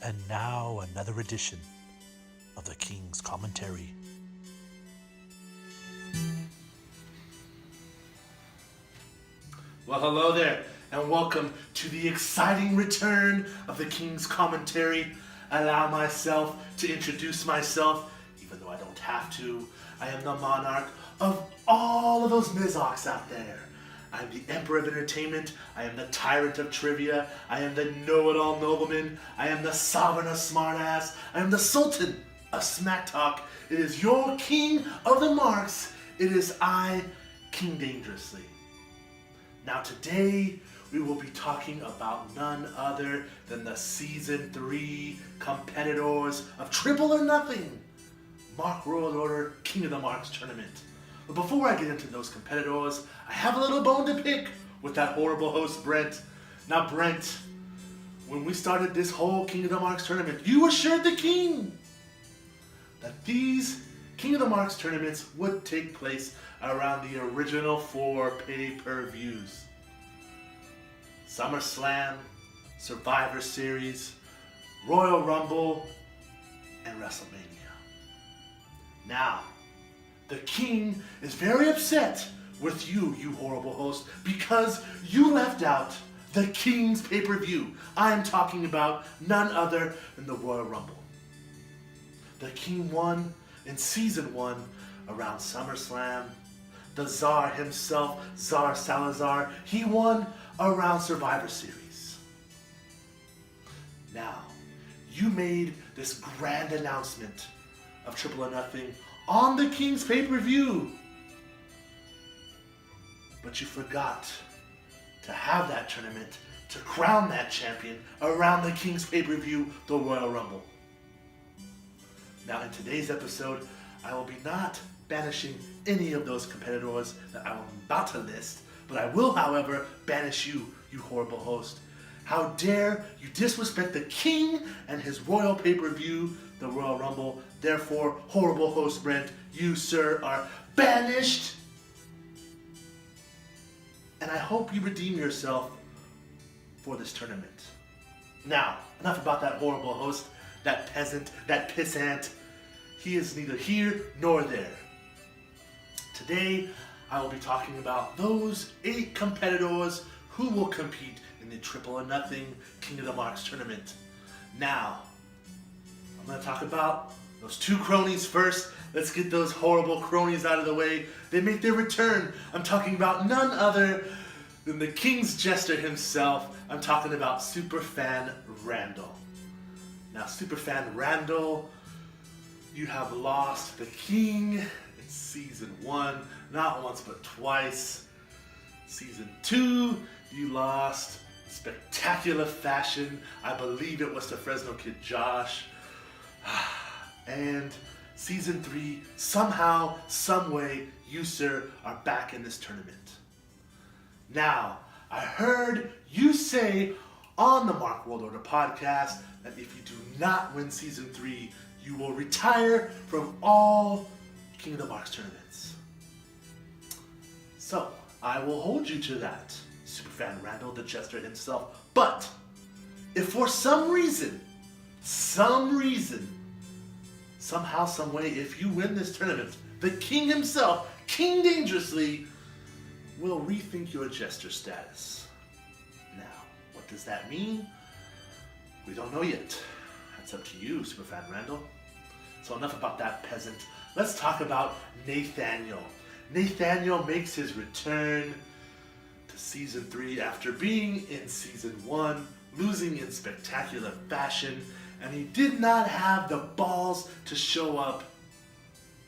And now another edition of the King's Commentary. Well, hello there, and welcome to the exciting return of the King's Commentary. Allow myself to introduce myself, even though I don't have to. I am the monarch of all of those Mizocs out there. I am the Emperor of Entertainment. I am the Tyrant of Trivia. I am the Know-It-All Nobleman. I am the Sovereign of Smartass. I am the Sultan of Smack Talk. It is your King of the Marks. It is I, King Dangerously. Now today, we will be talking about none other than the Season 3 competitors of Triple or Nothing, Mark Royal Order King of the Marks tournament. But before I get into those competitors, I have a little bone to pick with that horrible host, Brent. Now, Brent, when we started this whole King of the Marks tournament, you assured the King that these King of the Marks tournaments would take place around the original 4 pay-per-views. SummerSlam, Survivor Series, Royal Rumble, and WrestleMania. Now, the King is very upset with you horrible host, because you left out the King's pay-per-view. I am talking about none other than the Royal Rumble. The King won in Season 1 around SummerSlam. The Tsar himself, Tsar Salazar, he won around Survivor Series. Now, you made this grand announcement of Triple or Nothing on the King's pay-per-view. But you forgot to have that tournament to crown that champion around the King's pay-per-view, the Royal Rumble. Now in today's episode, I will be not banishing any of those competitors that I'm about to list, but I will, however, banish you horrible host. How dare you disrespect the King and his royal pay-per-view, the Royal Rumble. Therefore, horrible host Brent, you, sir, are banished. And I hope you redeem yourself for this tournament. Now, enough about that horrible host, that peasant, that pissant. He is neither here nor there. Today, I will be talking about those 8 competitors who will compete in the Triple or Nothing King of the Marks tournament. Now, I'm going to talk about those 2 cronies first. Let's get those horrible cronies out of the way. They make their return. I'm talking about none other than the King's Jester himself. I'm talking about Superfan Randall. Now, Superfan Randall, you have lost the King in Season 1, not once but twice. Season 2, you lost in spectacular fashion. I believe it was to Fresno Kid Josh. And Season 3, somehow, someway, you, sir, are back in this tournament. Now, I heard you say on the Mark World Order podcast that if you do not win Season 3, you will retire from all King of the Marks tournaments. So, I will hold you to that, Superfan Randall, the Jester himself. But, if for some reason, somehow, someway, if you win this tournament, the King himself, King Dangerously, will rethink your Jester status. Now, what does that mean? We don't know yet. That's up to you, Superfan Randall. So enough about that peasant. Let's talk about Nathaniel. Nathaniel makes his return to Season 3 after being in Season 1, losing in spectacular fashion, and he did not have the balls to show up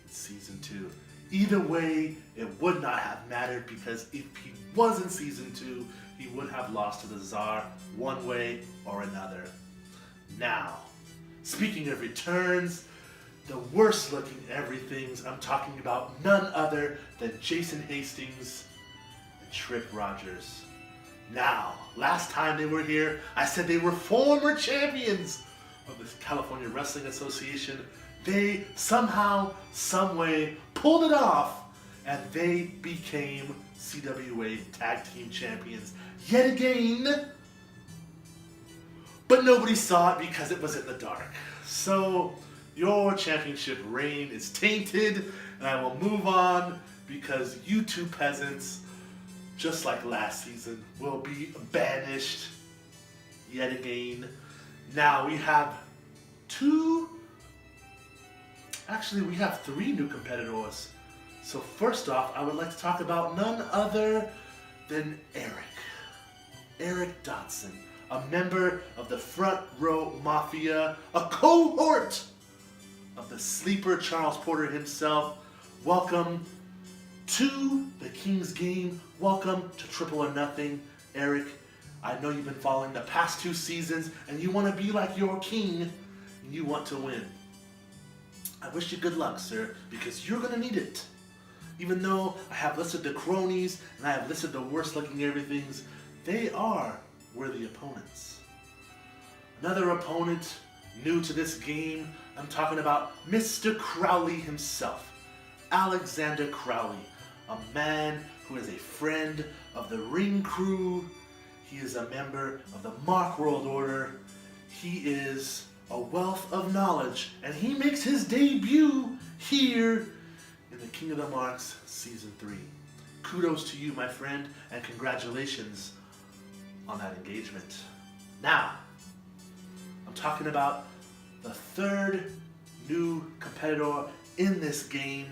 in Season 2. Either way, it would not have mattered, because if he was in Season 2, he would have lost to the Tsar one way or another. Now, speaking of returns, the worst looking everythings, I'm talking about none other than Jason Hastings and Trick Rogers. Now, last time they were here, I said they were former champions of the California Wrestling Association. They somehow, someway pulled it off, and they became CWA Tag Team Champions yet again. but nobody saw it because it was in the dark. So your championship reign is tainted, and I will move on because you two peasants, just like last season, will be banished yet again. Now we have we have three new competitors. So first off, I would like to talk about none other than Eric Dotson, a member of the Front Row Mafia, a cohort of the sleeper Charles Porter himself. Welcome to the King's Game. Welcome to Triple or Nothing. Eric, I know you've been following the past 2 seasons and you want to be like your king and you want to win. I wish you good luck, sir, because you're going to need it. Even though I have listed the cronies and I have listed the worst looking everythings, they are worthy opponents. Another opponent new to this game, I'm talking about Mr. Crowley himself, Alexander Crowley, a man who is a friend of the Ring Crew. He is a member of the Mark World Order. He is a wealth of knowledge, and he makes his debut here in the King of the Marks Season 3. Kudos to you, my friend, and congratulations on that engagement. Now, I'm talking about the third new competitor in this game,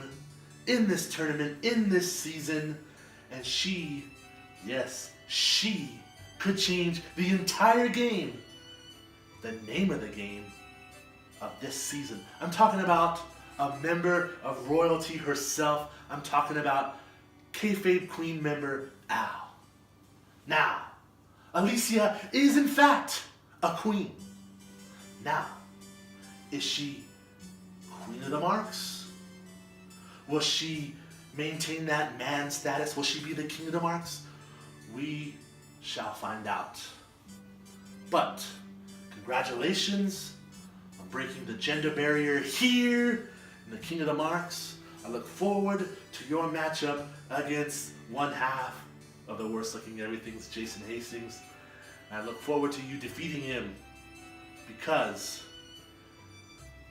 in this tournament, in this season, and she, yes, she could change the entire game, the name of the game of this season. I'm talking about a member of royalty herself. I'm talking about kayfabe queen member Al. Now, Alicia is in fact a queen. Now, is she Queen of the Marks? Will she maintain that man status? Will she be the King of the Marks? We shall find out. But congratulations on breaking the gender barrier here in the King of the Marks. I look forward to your matchup against one half of the worst looking everything's Jason Hastings. And I look forward to you defeating him, because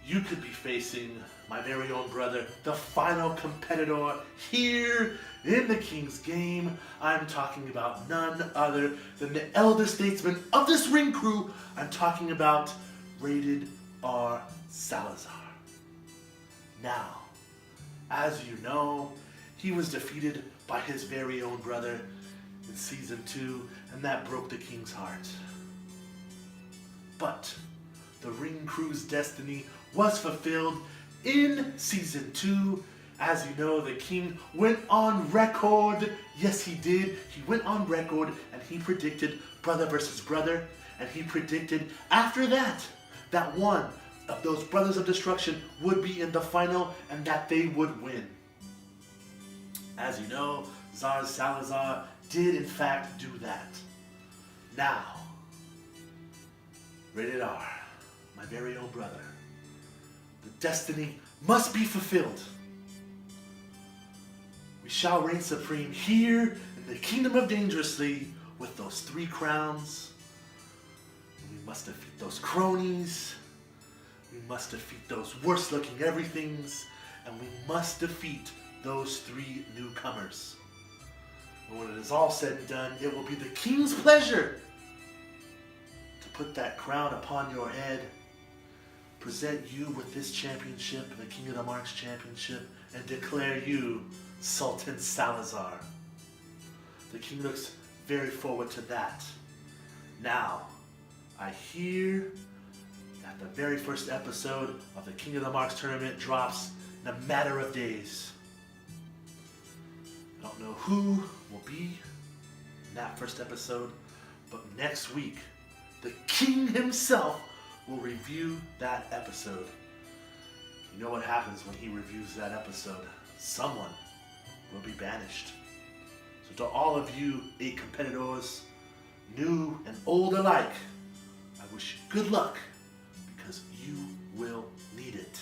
you could be facing my very own brother, the final competitor here in the King's Game. I'm talking about none other than the elder statesman of this ring crew. I'm talking about Rated R Salazar. Now, as you know, he was defeated by his very own brother in Season 2, and that broke the King's heart. But the ring crew's destiny was fulfilled in Season 2. As you know, the King went on record. Yes, he did. He went on record and he predicted brother versus brother. And he predicted after that, that one of those Brothers of Destruction would be in the final and that they would win. As you know, Zar Salazar did in fact do that. Now, Rated R, my very own brother, the destiny must be fulfilled. We shall reign supreme here in the Kingdom of Dangerously with those 3 crowns. And we must defeat those cronies. We must defeat those worst looking everythings. And we must defeat those 3 newcomers. And when it is all said and done, it will be the King's pleasure to put that crown upon your head, present you with this championship, the King of the Marks championship, and declare you Sultan Salazar. The King looks very forward to that. Now, I hear that the very first episode of the King of the Marks tournament drops in a matter of days. I don't know who will be in that first episode, but next week, the King himself will review that episode. You know what happens when he reviews that episode? Someone will be banished. So to all of you 8 competitors, new and old alike, I wish you good luck, because you will need it.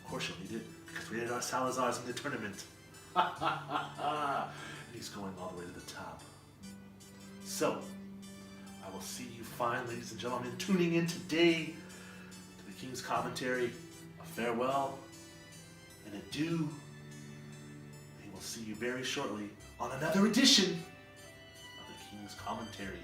Of course you'll need it, because Rated R Salazar's in the tournament. And he's going all the way to the top. So, I will see you fine, ladies and gentlemen, tuning in today to the King's Commentary. A farewell and adieu. We will see you very shortly on another edition of the King's Commentary.